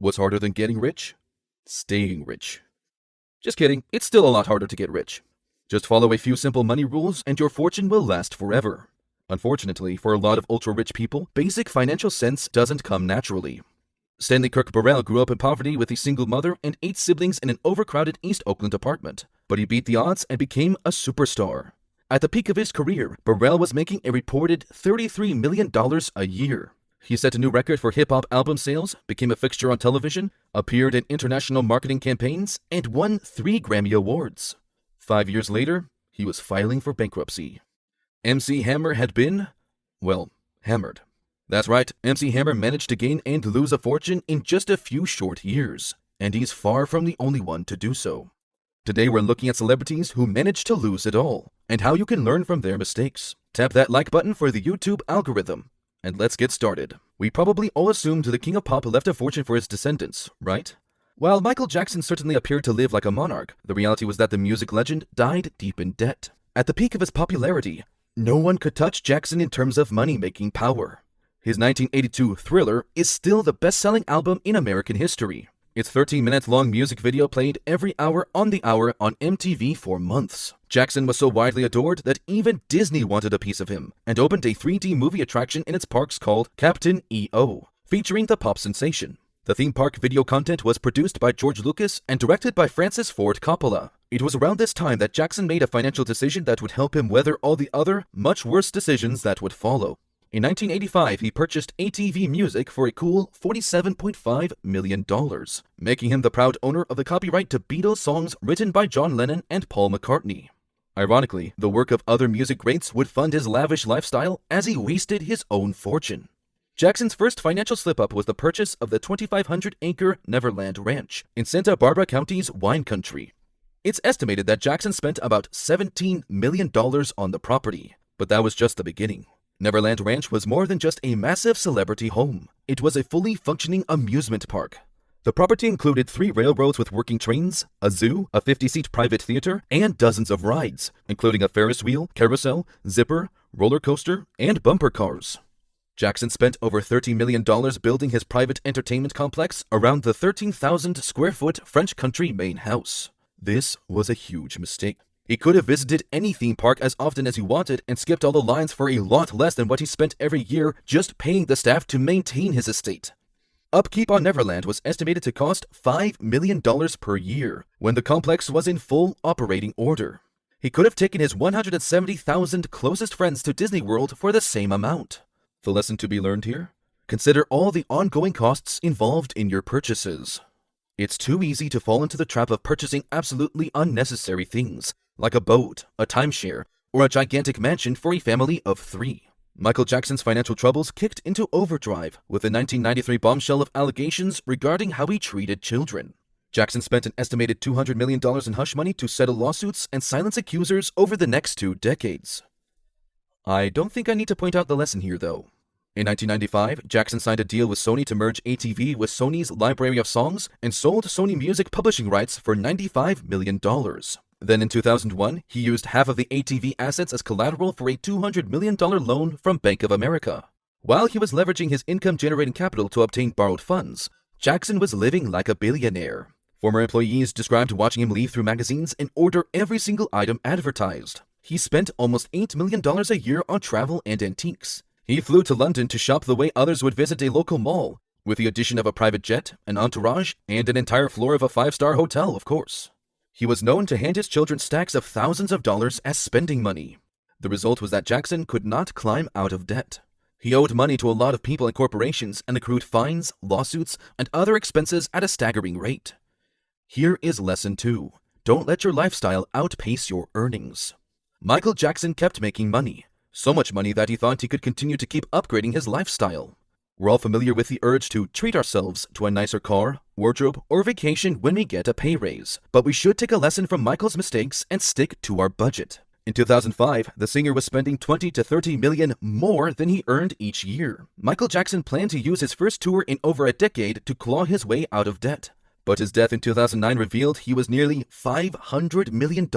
What's harder than getting rich? Staying rich. Just kidding, it's still a lot harder to get rich. Just follow a few simple money rules and your fortune will last forever. Unfortunately, for a lot of ultra-rich people, basic financial sense doesn't come naturally. Stanley Kirk Burrell grew up in poverty with a single mother and 8 siblings in an overcrowded East Oakland apartment, but he beat the odds and became a superstar. At the peak of his career, Burrell was making a reported $33 million a year. He set a new record for hip-hop album sales, became a fixture on television, appeared in international marketing campaigns, and won 3 Grammy Awards. 5 years later, he was filing for bankruptcy. MC Hammer had been, well, hammered. That's right, MC Hammer managed to gain and lose a fortune in just a few short years, and he's far from the only one to do so. Today we're looking at celebrities who managed to lose it all, and how you can learn from their mistakes. Tap that like button for the YouTube algorithm. And let's get started. We probably all assumed the king of pop left a fortune for his descendants, right? While Michael Jackson certainly appeared to live like a monarch, the reality was that the music legend died deep in debt. At the peak of his popularity, no one could touch Jackson in terms of money-making power. His 1982 Thriller is still the best-selling album in American history. Its 13-minute-long music video played every hour on the hour on MTV for months. Jackson was so widely adored that even Disney wanted a piece of him, and opened a 3D movie attraction in its parks called Captain EO, featuring the pop sensation. The theme park video content was produced by George Lucas and directed by Francis Ford Coppola. It was around this time that Jackson made a financial decision that would help him weather all the other, much worse decisions that would follow. In 1985, he purchased ATV Music for a cool $47.5 million, making him the proud owner of the copyright to Beatles songs written by John Lennon and Paul McCartney. Ironically, the work of other music greats would fund his lavish lifestyle as he wasted his own fortune. Jackson's first financial slip-up was the purchase of the 2,500-acre Neverland Ranch in Santa Barbara County's wine country. It's estimated that Jackson spent about $17 million on the property, but that was just the beginning. Neverland Ranch was more than just a massive celebrity home. It was a fully functioning amusement park. The property included 3 railroads with working trains, a zoo, a 50-seat private theater, and dozens of rides, including a Ferris wheel, carousel, zipper, roller coaster, and bumper cars. Jackson spent over $30 million building his private entertainment complex around the 13,000-square-foot French Country main house. This was a huge mistake. He could have visited any theme park as often as he wanted and skipped all the lines for a lot less than what he spent every year just paying the staff to maintain his estate. Upkeep on Neverland was estimated to cost $5 million per year when the complex was in full operating order. He could have taken his 170,000 closest friends to Disney World for the same amount. The lesson to be learned here? Consider all the ongoing costs involved in your purchases. It's too easy to fall into the trap of purchasing absolutely unnecessary things, like a boat, a timeshare, or a gigantic mansion for a family of 3. Michael Jackson's financial troubles kicked into overdrive with the 1993 bombshell of allegations regarding how he treated children. Jackson spent an estimated $200 million in hush money to settle lawsuits and silence accusers over the next 2 decades. I don't think I need to point out the lesson here, though. In 1995, Jackson signed a deal with Sony to merge ATV with Sony's library of songs and sold Sony Music publishing rights for $95 million. Then in 2001, he used half of the ATV assets as collateral for a $200 million loan from Bank of America. While he was leveraging his income-generating capital to obtain borrowed funds, Jackson was living like a billionaire. Former employees described watching him leaf through magazines and order every single item advertised. He spent almost $8 million a year on travel and antiques. He flew to London to shop the way others would visit a local mall, with the addition of a private jet, an entourage, and an entire floor of a 5-star hotel, of course. He was known to hand his children stacks of thousands of dollars as spending money. The result was that Jackson could not climb out of debt. He owed money to a lot of people and corporations and accrued fines, lawsuits, and other expenses at a staggering rate. Here is lesson 2. Don't let your lifestyle outpace your earnings. Michael Jackson kept making money. So much money that he thought he could continue to keep upgrading his lifestyle. We're all familiar with the urge to treat ourselves to a nicer car, wardrobe, or vacation when we get a pay raise. But we should take a lesson from Michael's mistakes and stick to our budget. In 2005, the singer was spending $20 to $30 million more than he earned each year. Michael Jackson planned to use his first tour in over a decade to claw his way out of debt. But his death in 2009 revealed he was nearly $500 million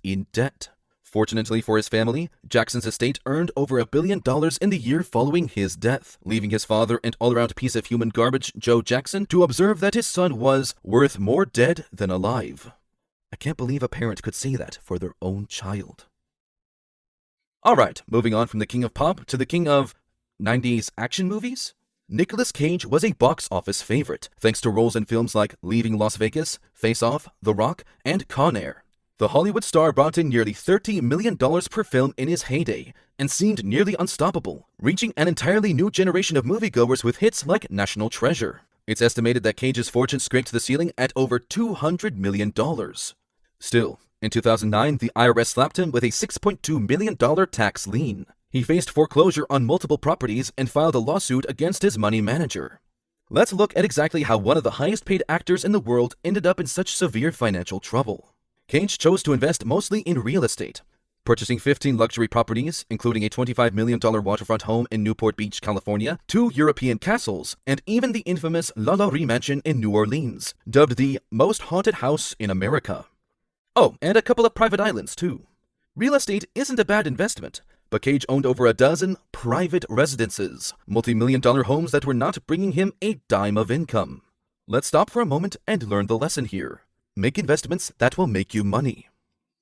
in debt. Fortunately for his family, Jackson's estate earned over $1 billion in the year following his death, leaving his father and all-around piece of human garbage, Joe Jackson, to observe that his son was worth more dead than alive. I can't believe a parent could say that for their own child. Alright, moving on from the king of pop to the king of 90s action movies? Nicolas Cage was a box office favorite, thanks to roles in films like Leaving Las Vegas, Face Off, The Rock, and Con Air. The Hollywood star brought in nearly $30 million per film in his heyday, and seemed nearly unstoppable, reaching an entirely new generation of moviegoers with hits like National Treasure. It's estimated that Cage's fortune scraped the ceiling at over $200 million. Still, in 2009, the IRS slapped him with a $6.2 million tax lien. He faced foreclosure on multiple properties and filed a lawsuit against his money manager. Let's look at exactly how one of the highest-paid actors in the world ended up in such severe financial trouble. Cage chose to invest mostly in real estate, purchasing 15 luxury properties, including a $25 million waterfront home in Newport Beach, California, 2 European castles, and even the infamous La Laurie Mansion in New Orleans, dubbed the most haunted house in America. Oh, and a couple of private islands, too. Real estate isn't a bad investment, but Cage owned over a dozen private residences, multi-million-dollar homes that were not bringing him a dime of income. Let's stop for a moment and learn the lesson here. Make investments that will make you money.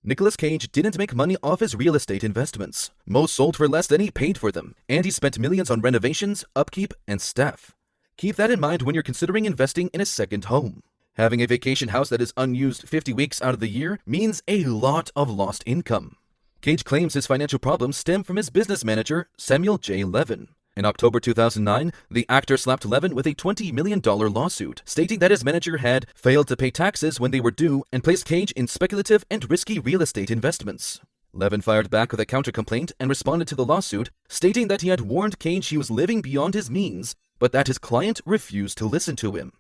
Nicolas Cage didn't make money off his real estate investments. Most sold for less than he paid for them, and he spent millions on renovations, upkeep, and staff. Keep that in mind when you're considering investing in a second home. Having a vacation house that is unused 50 weeks out of the year means a lot of lost income. Cage claims his financial problems stem from his business manager, Samuel J. Levin. In October 2009, the actor slapped Levin with a $20 million lawsuit, stating that his manager had failed to pay taxes when they were due and placed Cage in speculative and risky real estate investments. Levin fired back with a counter-complaint and responded to the lawsuit, stating that he had warned Cage he was living beyond his means, but that his client refused to listen to him.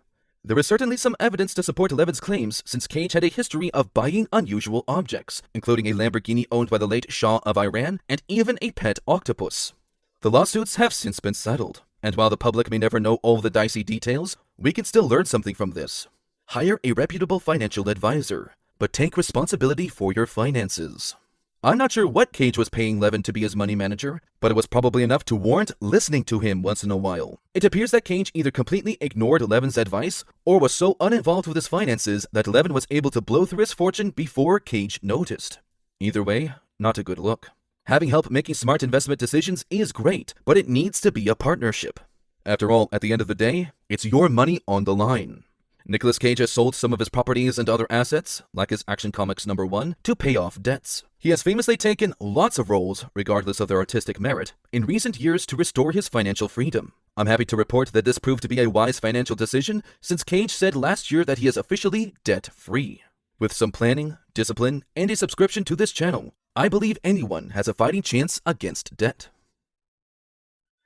There is certainly some evidence to support Levin's claims, since Cage had a history of buying unusual objects, including a Lamborghini owned by the late Shah of Iran and even a pet octopus. The lawsuits have since been settled, and while the public may never know all the dicey details, we can still learn something from this. Hire a reputable financial advisor, but take responsibility for your finances. I'm not sure what Cage was paying Levin to be his money manager, but it was probably enough to warrant listening to him once in a while. It appears that Cage either completely ignored Levin's advice, or was so uninvolved with his finances that Levin was able to blow through his fortune before Cage noticed. Either way, not a good look. Having help making smart investment decisions is great, but it needs to be a partnership. After all, at the end of the day, it's your money on the line. Nicolas Cage has sold some of his properties and other assets, like his Action Comics #1, to pay off debts. He has famously taken lots of roles, regardless of their artistic merit, in recent years to restore his financial freedom. I'm happy to report that this proved to be a wise financial decision, since Cage said last year that he is officially debt-free. With some planning, discipline, and a subscription to this channel, I believe anyone has a fighting chance against debt.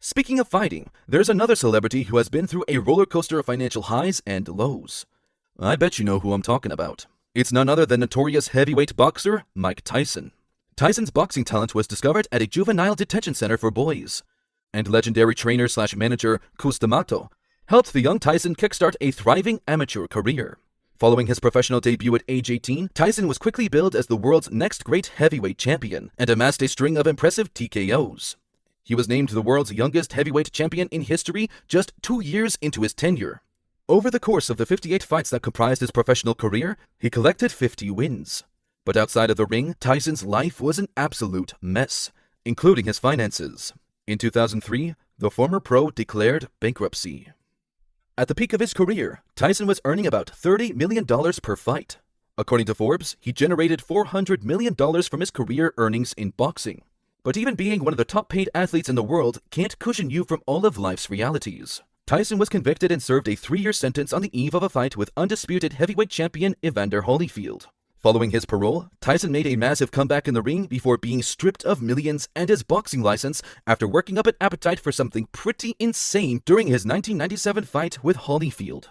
Speaking of fighting, there's another celebrity who has been through a roller coaster of financial highs and lows. I bet you know who I'm talking about. It's none other than notorious heavyweight boxer Mike Tyson. Tyson's boxing talent was discovered at a juvenile detention center for boys, and legendary trainer/manager Cus D'Amato helped the young Tyson kickstart a thriving amateur career. Following his professional debut at age 18, Tyson was quickly billed as the world's next great heavyweight champion and amassed a string of impressive TKOs. He was named the world's youngest heavyweight champion in history just 2 years into his tenure. Over the course of the 58 fights that comprised his professional career, he collected 50 wins. But outside of the ring, Tyson's life was an absolute mess, including his finances. In 2003, the former pro declared bankruptcy. At the peak of his career, Tyson was earning about $30 million per fight. According to Forbes, he generated $400 million from his career earnings in boxing. But even being one of the top-paid athletes in the world can't cushion you from all of life's realities. Tyson was convicted and served a 3-year sentence on the eve of a fight with undisputed heavyweight champion Evander Holyfield. Following his parole, Tyson made a massive comeback in the ring before being stripped of millions and his boxing license after working up an appetite for something pretty insane during his 1997 fight with Holyfield: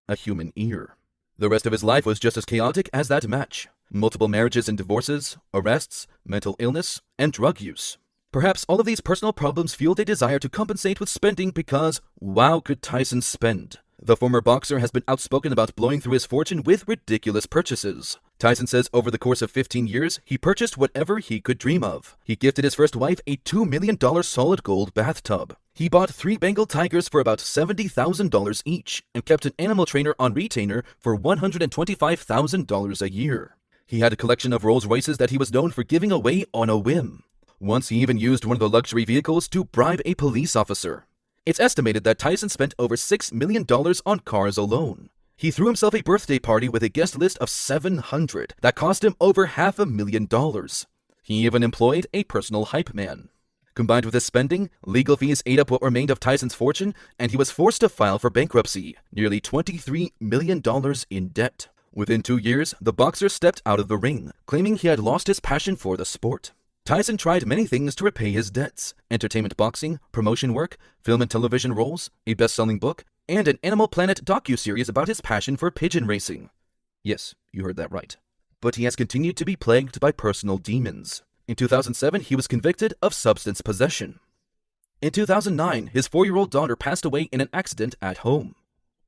a human ear. The rest of his life was just as chaotic as that match. Multiple marriages and divorces, arrests, mental illness, and drug use. Perhaps all of these personal problems fueled a desire to compensate with spending because, wow, could Tyson spend. The former boxer has been outspoken about blowing through his fortune with ridiculous purchases. Tyson says over the course of 15 years, he purchased whatever he could dream of. He gifted his first wife a $2 million solid gold bathtub. He bought 3 Bengal tigers for about $70,000 each and kept an animal trainer on retainer for $125,000 a year. He had a collection of Rolls Royces that he was known for giving away on a whim. Once he even used one of the luxury vehicles to bribe a police officer. It's estimated that Tyson spent over $6 million on cars alone. He threw himself a birthday party with a guest list of 700 that cost him over $500,000. He even employed a personal hype man. Combined with his spending, legal fees ate up what remained of Tyson's fortune, and he was forced to file for bankruptcy, nearly $23 million in debt. Within 2 years, the boxer stepped out of the ring, claiming he had lost his passion for the sport. Tyson tried many things to repay his debts: entertainment boxing, promotion work, film and television roles, a best-selling book, and an Animal Planet docuseries about his passion for pigeon racing. Yes, you heard that right. But he has continued to be plagued by personal demons. In 2007, he was convicted of substance possession. In 2009, his 4-year-old daughter passed away in an accident at home.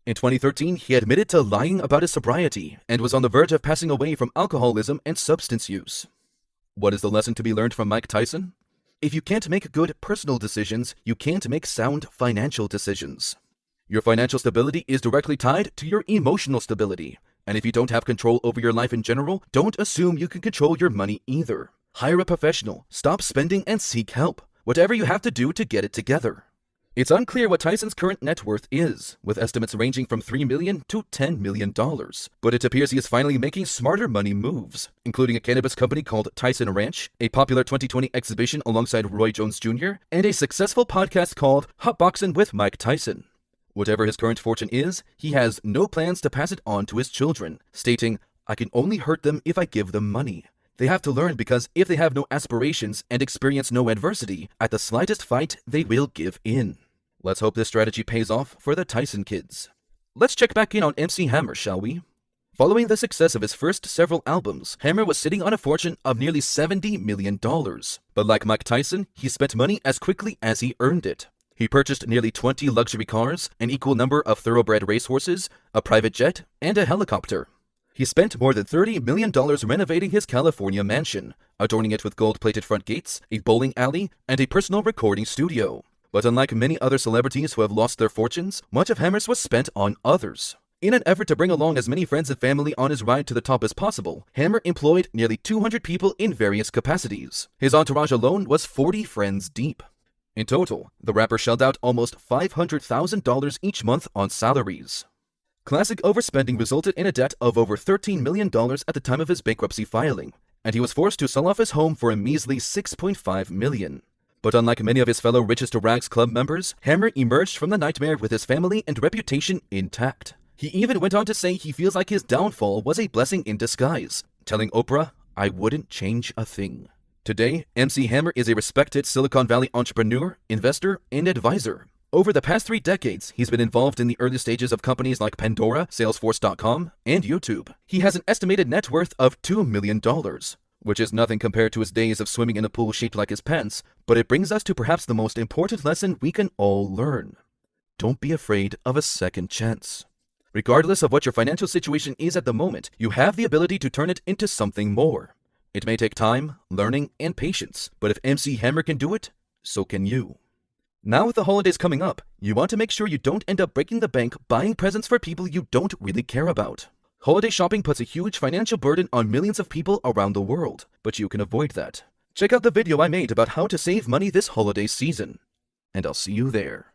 In 2013, he admitted to lying about his sobriety and was on the verge of passing away from alcoholism and substance use. What is the lesson to be learned from Mike Tyson? If you can't make good personal decisions, you can't make sound financial decisions. Your financial stability is directly tied to your emotional stability. And if you don't have control over your life in general, don't assume you can control your money either. Hire a professional, stop spending, and seek help. Whatever you have to do to get it together. It's unclear what Tyson's current net worth is, with estimates ranging from $3 million to $10 million. But it appears he is finally making smarter money moves, including a cannabis company called Tyson Ranch, a popular 2020 exhibition alongside Roy Jones Jr., and a successful podcast called Hotboxin' with Mike Tyson. Whatever his current fortune is, he has no plans to pass it on to his children, stating, "I can only hurt them if I give them money. They have to learn because if they have no aspirations and experience no adversity, at the slightest fight, they will give in." Let's hope this strategy pays off for the Tyson kids. Let's check back in on MC Hammer, shall we? Following the success of his first several albums, Hammer was sitting on a fortune of nearly $70 million. But like Mike Tyson, he spent money as quickly as he earned it. He purchased nearly 20 luxury cars, an equal number of thoroughbred racehorses, a private jet, and a helicopter. He spent more than $30 million renovating his California mansion, adorning it with gold-plated front gates, a bowling alley, and a personal recording studio. But unlike many other celebrities who have lost their fortunes, much of Hammer's was spent on others. In an effort to bring along as many friends and family on his ride to the top as possible, Hammer employed nearly 200 people in various capacities. His entourage alone was 40 friends deep. In total, the rapper shelled out almost $500,000 each month on salaries. Classic overspending resulted in a debt of over $13 million at the time of his bankruptcy filing, and he was forced to sell off his home for a measly $6.5 million. But unlike many of his fellow Riches-to-Rags Club members, Hammer emerged from the nightmare with his family and reputation intact. He even went on to say he feels like his downfall was a blessing in disguise, telling Oprah, "I wouldn't change a thing." Today, MC Hammer is a respected Silicon Valley entrepreneur, investor, and advisor. Over the past 3 decades, he's been involved in the early stages of companies like Pandora, Salesforce.com, and YouTube. He has an estimated net worth of $2 million. Which is nothing compared to his days of swimming in a pool shaped like his pants, but it brings us to perhaps the most important lesson we can all learn. Don't be afraid of a second chance. Regardless of what your financial situation is at the moment, you have the ability to turn it into something more. It may take time, learning, and patience, but if MC Hammer can do it, so can you. Now with the holidays coming up, you want to make sure you don't end up breaking the bank buying presents for people you don't really care about. Holiday shopping puts a huge financial burden on millions of people around the world, but you can avoid that. Check out the video I made about how to save money this holiday season, and I'll see you there.